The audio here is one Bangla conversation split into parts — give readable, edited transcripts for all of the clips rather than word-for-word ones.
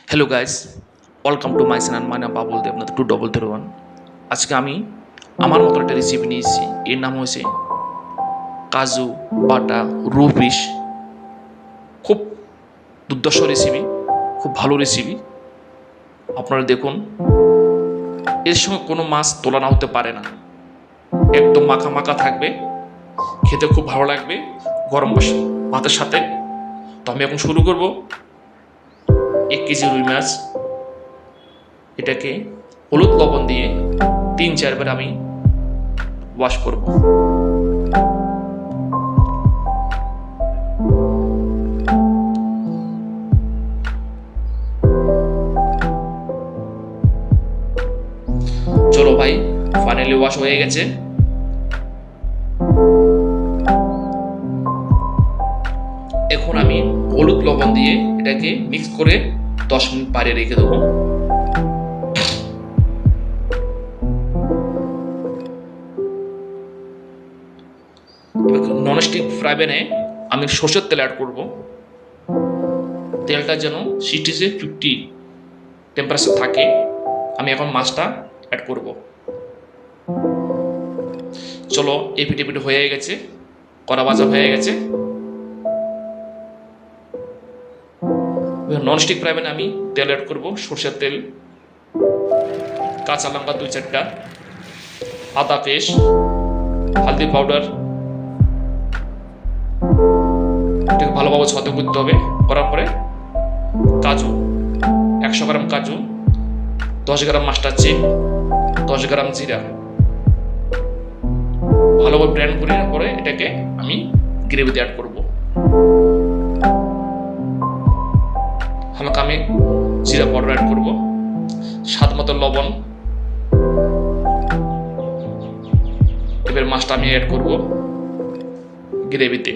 Hello guys, welcome to my channel. My নাম বাবুল দেবনাথ 2001। আজকে আমি আমার মতো একটা রেসিপি নিয়েছি। এর নাম হয়েছে কাজু বাটা রু ফিশ। খুব দুর্ধর্ষ রেসিপি, খুব ভালো রেসিপি। আপনারা দেখুন, এর সঙ্গে কোনো মাছ তুলনা হতে পারে না। একদম মাখা মাখা থাকবে, খেতে খুব ভালো লাগবে গরম ভাতের সাথে। তো আমি এখন শুরু করব। 1 কেজি রুই মাছ, এটাকে হলুদ লবণ দিয়ে 3-4 বার আমি ওয়াশ করব। চলো ভাই, ফাইনালি ওয়াশ হয়ে গেছে। এখন আমি হলুদ লবণ দিয়ে এটাকে মিক্স করে 10 মিনিট বাইরে রেখে দেবো। ননস্টিক ফ্রাই প্যানে আমি সরষের তেল অ্যাড করব। তেলটা যেন 60-50 টেম্পারেচার থাকে। আমি এখন মাছটা অ্যাড করব। চলো, এপিট এপিট হয়ে গেছে, কড়া ভাজা হয়ে গেছে। ননস্টিক ফ্রাই প্যানে আমি তেল অ্যাড করব, সরষের তেল, কাঁচা লঙ্কা 2-4টা, আদা পেস্ট, হলদি পাউডার, এটাকে ভালোভাবে ছতে করতে হবে। করার পরে কাজু, 100 গ্রাম কাজু, 10 গ্রাম মাস্টার চিপ, 10 গ্রাম জিরা, ভালোভাবে ব্লেন্ড করে পরে এটাকে আমি গ্রেভিতে অ্যাড করব। হালকা আমি জিরা পাউডার অ্যাড করব, স্বাদ মতো লবণ। এবার মাছটা আমি অ্যাড করব গ্রেভিতে।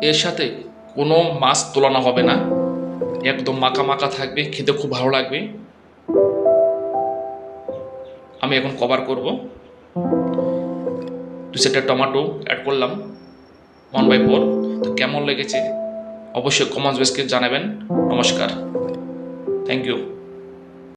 এর সাথে কোনো মাছ তোলানো হবে না, একদম মাখা মাখা থাকবে, খেতে খুব ভালো লাগবে। আমি এখন কভার করব। 2-4টা টমেটো অ্যাড করলাম 1/4। তো কেমন লেগেছে অবশ্যই কমেন্টস বক্সে জানাবেন। নমস্কার, থ্যাংক ইউ।